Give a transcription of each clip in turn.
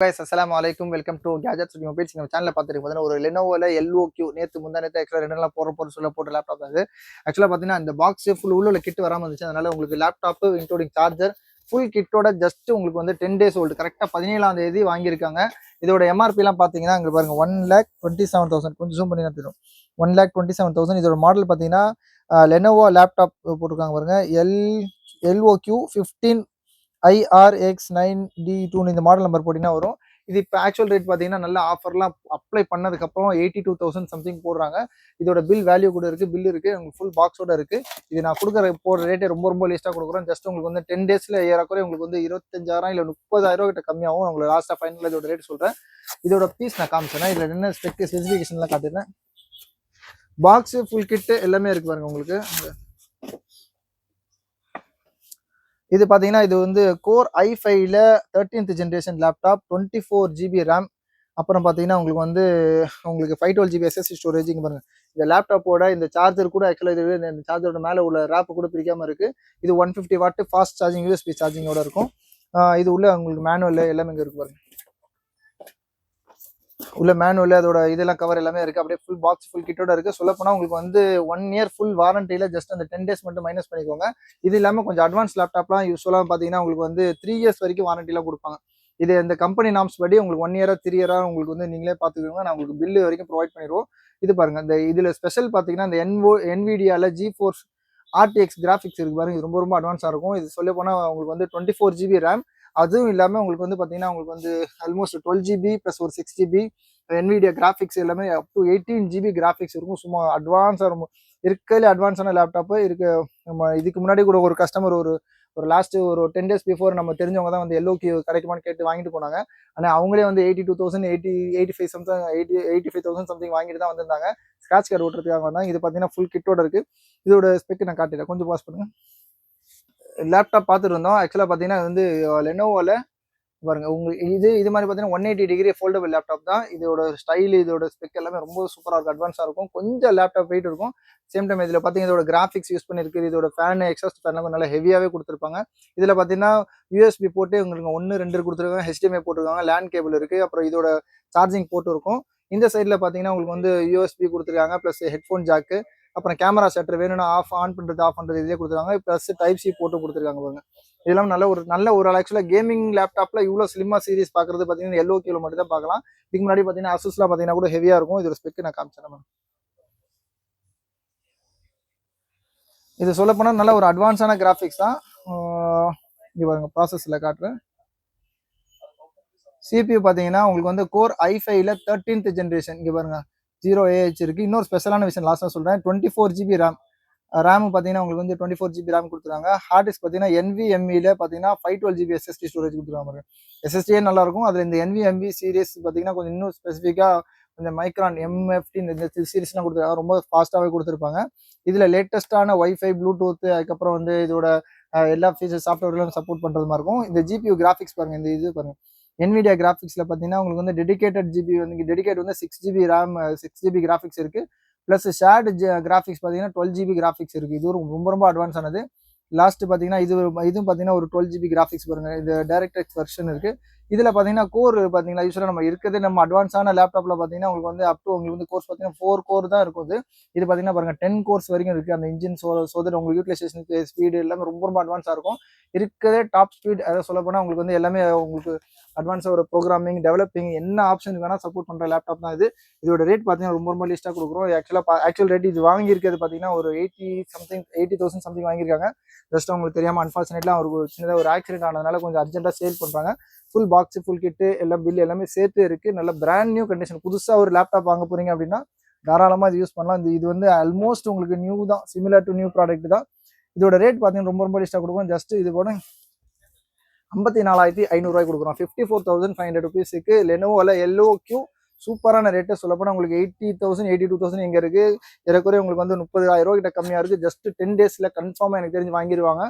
guys, assalamu alaikum. Welcome to Gadgets Mobiles. நம்ம சேனல்ல பார்த்துட்டு ஒரு லெனோவோல LOQ நேத்து முந்தானேத்து ஆக்சுவலா ரெண்டு நாளா போற சொல்ல போட்ட லேப்டாப் அது. ஆக்சுவலா பார்த்தீங்கன்னா இந்த பாக்ஸ் ஃபுல் உள்ள கிட் வராம இருந்துச்சு. அதனால உங்களுக்கு லேப்டாப் இன்க்ளூடிங் சார்ஜர் ஃபுல் கிட்டோட ஜஸ்ட் உங்களுக்கு வந்து 10 days ஓல்டு கரெக்டா 17ஆம் தேதி வாங்கியிருக்காங்க. இதோட MRP எல்லாம் பார்த்தீங்கன்னா இங்க பாருங்க 1,27,000 கொஞ்சம் ஜூம் பண்ணி காட்டுறோம். 1,27,000 இதோட மாடல் பார்த்தீங்கன்னா லெனோவோ லேப்டாப் போட்டிருக்காங்க பாருங்க LOQ 15 IRX9D2 இந்த மாடல் நம்பர் போட்டிங்கன்னா வரும். இது இப்போ ஆக்சுவல் ரேட் பார்த்தீங்கன்னா நல்ல ஆஃபர்லாம் அப்ளை பண்ணதுக்கப்புறம் 82,000 சம்திங் போடுறாங்க. இதோட பில் வேல்யூ கூட இருக்குது, பில் இருக்குது, உங்களுக்கு ஃபுல் பாக்ஸோட இருக்குது. இது நான் போடுற ரேட்டே ரொம்ப லீஸ்ட்டாக கொடுக்குறோம். ஜஸ்ட் உங்களுக்கு வந்து 10 daysல ஏறக்குறைய உங்களுக்கு வந்து 25,000 இல்லை 30,000 கிட்ட கம்மியாகும். உங்களுக்கு லாஸ்ட்டாக ஃபைனல் இதோட ரேட் சொல்கிறேன். இதோட பீஸ் நான் காமிச்சேன். இதில் என்ன ஸ்பெசிஃபிகேஷன்லாம் காட்டிடுறேன். பாக்ஸு ஃபுல் கிட்டு எல்லாமே இருக்குது பாருங்க உங்களுக்கு. இது பார்த்தீங்கன்னா இது வந்து கோர் i5ல 13th generation laptop 24 GB RAM. அப்புறம் பார்த்தீங்கன்னா உங்களுக்கு 512 GB SSD ஸ்டோரேஜ். இங்கே பாருங்க இந்த லேப்டாப்போட இந்த சார்ஜர் கூட ஆக்சுவலாக இது இந்த சார்ஜரோட மேலே உள்ள ரேப் கூட பிரிக்காம இருக்கு. இது 150 வாட் ஃபாஸ்ட் சார்ஜிங் USB சார்ஜிங்கோட இருக்கும். இது உள்ள உங்களுக்கு மேனுவல் எல்லாமே இங்கே இருக்கு பாருங்க. உள்ள மேனுவல் அதோட இதெல்லாம் கவர் எல்லாமே இருக்கு. அப்படியே ஃபுல் பாக்ஸ் ஃபுல் கிட்டோட இருக்கு. சொல்ல போனா உங்களுக்கு வந்து 1 year ஃபுல் வாரண்டியில ஜஸ்ட் அந்த 10 days மட்டும் மைனஸ் பண்ணிக்கோங்க. இது இல்லாம கொஞ்சம் அட்வான்ஸ் லேப்டாப்லாம் யூஸ்வலா பாத்தீங்கன்னா உங்களுக்கு வந்து 3 years வரைக்கும் வாரண்டிலாம் கொடுப்பாங்க. இது இந்த கம்பெனி நாம்ஸ் படி உங்களுக்கு 1 year 3 year உங்களுக்கு வந்து நீங்களே பாத்துக்கோங்க. நான் உங்களுக்கு பில்லு வரைக்கும் ப்ரொவைட் பண்ணிடுவோம். இது பாருங்க இந்த இதுல ஸ்பெஷல் பாத்தீங்கன்னா இந்த NVIDIAல GeForce RTX கிராஃபிக்ஸ் இருக்கு பாருங்க. இது ரொம்ப அட்வான்ஸா இருக்கும். இது சொல்ல போனா உங்களுக்கு வந்து 24 GB RAM. அதுவும் இல்லாமல் உங்களுக்கு வந்து பார்த்தீங்கன்னா உங்களுக்கு வந்து ஆல்மோஸ்ட் 12 GB ப்ளஸ் ஒரு 6 GB NVIDIA கிராஃபிக்ஸ் எல்லாமே அப் டு 18 GB கிராஃபிக்ஸ் இருக்கும். சும்மா அட்வான்ஸாக இருக்கும். இருக்கிறதுல அட்வான்ஸான லேப்டாப்பு இருக்கு. நம்ம இதுக்கு முன்னாடி கூட ஒரு கஸ்டமர் ஒரு லாஸ்ட் ஒரு 10 days பிஃபோர் நம்ம தெரிஞ்சவங்க தான் வந்து LOQ கிடைக்குமான்னு கேட்டு வாங்கிட்டு போனாங்க. ஆனால் அவங்களே வந்து 82,000 85,000 சம்திங் வாங்கிட்டு தான் வந்திருந்தாங்க. ஸ்கிராட்ச் கார்டு ஓட்டுறதுக்காக வந்தாங்க. இது பார்த்தீங்கன்னா ஃபுல் கிட்டோட இருக்கு. இதோட ஸ்பெக் நான் காட்டிடுறேன், கொஞ்சம் பாஸ் பண்ணுங்க. லேப்டாப் பார்த்துட்டு இருந்தோம். ஆக்சுவலாக பார்த்தீங்கன்னா வந்து லெனோவோல பாருங்க உங்களுக்கு இது மாதிரி பார்த்தீங்கன்னா 180 டிகிரி ஃபோல்டபிள் லேப்டாப் தான். இதோட ஸ்டைல் இதோட ஸ்பெக் எல்லாமே ரொம்ப சூப்பராக இருக்கும், அட்வான்ஸாக இருக்கும். கொஞ்சம் லேப்டாப் வெயிட் இருக்கும். சேம் டைம் இதில் பார்த்தீங்கன்னா இதோட கிராஃபிக்ஸ் யூஸ் பண்ணிருக்கு. இதோட ஃபேன் எக்ஸாஸ்ட் ஃபேன் நல்லா ஹெவியாகவே கொடுத்துருப்பாங்க. இதில் பார்த்தீங்கன்னா USB போட்டு உங்களுக்கு 1 2 கொடுத்துருக்காங்க. HDMI போட்டிருக்காங்க. லேண்ட் கேபிள் இருக்குது. அப்புறம் இதோட சார்ஜிங் போட்டு இருக்கும். இந்த சைடில் பார்த்தீங்கன்னா உங்களுக்கு வந்து USB கொடுத்துருக்காங்க, ப்ளஸ் ஹெட்ஃபோன் ஜாக்கு, அப்புறம் கேமரா ஷட்டர் வேணும்னா ஆன் பண்ணுறது இதே கொடுத்துருக்காங்க. ப்ளஸ் டைப் சி போட்டு கொடுத்துருக்காங்க பாருங்க. இதெல்லாம் நல்ல ஒரு ஆக்சுவலாக கேமிங் லேப்டாப்ல இவ்வளோ ஸ்லிம்மா சீரிஸ் பார்க்குறது பார்த்தீங்கன்னா LOQல மட்டும் தான் பார்க்கலாம். இதுக்கு முன்னாடி பார்த்தீங்கன்னா அசூஸ்லாம் பார்த்தீங்கன்னா கூட ஹெவியாக இருக்கும். இதோட ஸ்பெக் நான் காமிச்சேன். இது சொல்ல போனால் நல்ல ஒரு அட்வான்ஸான கிராஃபிக்ஸ் தான். இங்கே பாருங்க ப்ராசஸில் காட்டுறேன். CPU பார்த்தீங்கன்னா உங்களுக்கு வந்து கோர் i5ல 13th ஜென்ரேஷன். இங்கே பாருங்க 0AH இருக்கு. இன்னொரு ஸ்பெஷலான விஷயம் லாஸ்ட்டாக சொல்கிறேன். 24 GB RAM. ரேம் பார்த்தீங்கன்னா உங்களுக்கு வந்து 24 GB RAM கொடுத்துருக்காங்க. ஹார்ட் டிஸ்க் பார்த்தீங்கன்னா NVMeல பார்த்தீங்கன்னா 512 GB SSD ஸ்டோரேஜ் கொடுத்துருக்காங்க. SSDயே நல்லா இருக்கும். அதில் இந்த NVMe சீரிஸ் பார்த்தீங்கன்னா கொஞ்சம் இன்னும் ஸ்பெசிஃபிக்காக இந்த மைக்ரான் MFT இந்த சீரிஸ்லாம் கொடுத்துருக்காங்க. ரொம்ப ஃபாஸ்ட்டாகவே கொடுத்துருப்பாங்க. இதில் லேட்டஸ்ட்டான வைஃபை ப்ளூடூத் அதுக்கப்புறம் வந்து இதோட எல்லா ஃபீச்சர்ஸ் சாஃப்ட்வேர்லாம் சப்போர்ட் பண்ணுறது மாதிரி இருக்கும். இந்த GPU கிராஃபிக்ஸ் பாருங்கள். இந்த இது பாருங்கள் NVIDIA கிராஃபிக்ஸில் பார்த்தீங்கன்னா உங்களுக்கு வந்து டெடிகேட் வந்து 6 GB RAM 6 GB கிராஃபிக்ஸ் இருக்குது. ப்ளஸ் ஷேர்டு கிராஃபிக்ஸ் பார்த்தீங்கன்னா 12 GB கிராஃபிக்ஸ் இருக்குது. இது ரொம்ப அட்வான்ஸ் ஆனது. லாஸ்ட் பார்த்தீங்கன்னா இதுவும் பார்த்தீங்கன்னா ஒரு 12 GB கிராஃபிக்ஸ் பாருங்க. இது DirectX வெர்ஷன் இருக்குது. இதில் பார்த்தீங்கன்னா கோர் பார்த்தீங்கன்னா யூஸ்வலாக நம்ம இருக்கிறது நம்ம அட்வான்ஸான லேப்டாப்பில் பார்த்தீங்கன்னா உங்களுக்கு வந்து அப் டு உங்களுக்கு வந்து கோர்ஸ் பார்த்தீங்கன்னா 4 கோர் தான் இருக்கும். இது பார்த்தீங்கன்னா பாருங்க 10 கோர்ஸ் வரைக்கும் இருக்குது. அந்த இன்ஜின் சோதனை உங்களுக்கு யூட்டிலைசேஷன் ஸ்பீடு எல்லாமே ரொம்ப அட்வான்ஸாக இருக்கும். இருக்கிறதே டாப் ஸ்பீட். அதை சொல்ல போனால் உங்களுக்கு வந்து எல்லாமே உங்களுக்கு அட்வான்ஸாக ஒரு ப்ரோக்ராமிங் டெவலப்பிங் என்ன ஆப்ஷன் வேணால் சப்போர்ட் பண்ணுற லேப்டாப் தான் இது. இதோட ரேட் பார்த்தீங்கன்னா ரொம்ப லீஸ்ட்டாக கொடுக்குறோம். ஆக்சுவல் ரேட் இது வாங்கியிருக்கிறது பார்த்தீங்கன்னா ஒரு 80,000 சம்திங் வாங்கியிருக்காங்க. ஜஸ்ட் அவங்களுக்கு தெரியாமல் அன்ஃபார்ச்சுனேட்லாம் ஒரு சின்னதாக ஒரு ஆக்சிடென்ட் ஆனதுனால கொஞ்சம் அர்ஜென்ட்டாக சேல் பண்ணுறாங்க. ஃபுல் பாக்ஸ் ஃபுல் கிட்டு எல்லாம் பில் எல்லாமே சேர்த்து இருக்குது. நல்ல பிராண்ட் நியூ கண்டிஷன். புதுசாக ஒரு லேப்டாப் வாங்க போகிறீங்க அப்படின்னா தாராளமாக இது யூஸ் பண்ணலாம். இது வந்து ஆல்மோஸ்ட் உங்களுக்கு நியூ தான், சிமிலர் டு நியூ ப்ராடக்ட் தான். இதோட ரேட் பார்த்தீங்கன்னா ரொம்ப லீஸ்ட்டாக கொடுக்கும். ஜஸ்ட் இது கூட 54,500 கொடுக்குறோம். 54,500 ருபீஸுக்கு லெனோவோல LOQ சூப்பரான ரேட்டு. சொல்லப்போனால் உங்களுக்கு 80,000 82,000 எங்கே இருக்குது. ஏறக்குறைய உங்களுக்கு வந்து 30,000 கிட்ட கம்மியாக இருக்குது. ஜஸ்ட் 10 daysல கன்ஃபார்மாக எனக்கு தெரிஞ்சு வாங்கிடுவாங்க.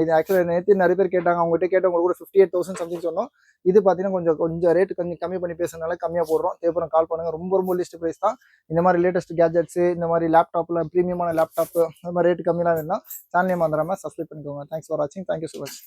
இது ஆக்சுவலாக நேற்று நிறைய பேர் கேட்டாங்க. அவங்ககிட்ட கேட்டவங்களுக்கு கூட 58,000 சம்திங் சொன்னோம். இது பார்த்தீங்கன்னா கொஞ்சம் ரேட்டு கொஞ்சம் கம்மி பண்ணி பேசுறதுனால கம்மியாக போடுறோம். தேவைப்படும் கால் பண்ணுங்கள். ரொம்ப லிஸ்ட் ப்ரைஸ் தான். இந்த மாதிரி லேட்டஸ்ட் கேஜெட்ஸு இந்த மாதிரி லேப்டாப்பில் ப்ரீமியமான லேப்டாப்பு இந்த மாதிரி ரேட்டு கம்மியெலாம் வேணும்னா சேனலையும் வந்துடாமல் சப்ஸ்கிரைப் பண்ணிக்கோங்க. தேங்க்ஸ் ஃபார் வாட்சிங். Thank you so much.